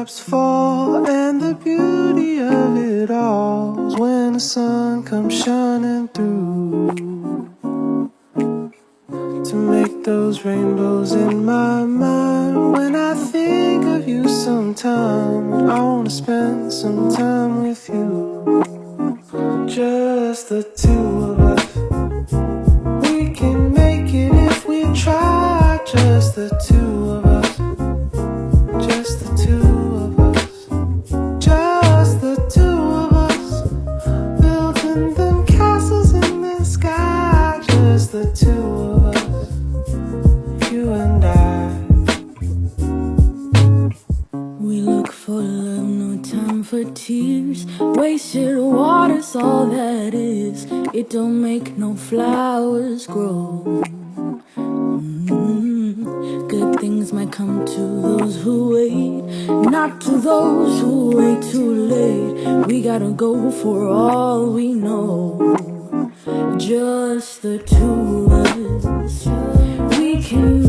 raindrops fall, and the beauty of it all is when the sun comes shining through to make those rainbows in my mind. When I think of you sometime, I wanna spend some time with you, just the two of us. We can make it if we try, just the two of us, just the two of us, just the two of us, building them castles in the sky, just the two of us, you and I. We look for love, no time for tears. Wasted water's all that is. It don't make no flowers grow. Good things might come to those who wait, not to those who wait too late. We gotta go for all we know, just the two of us. We can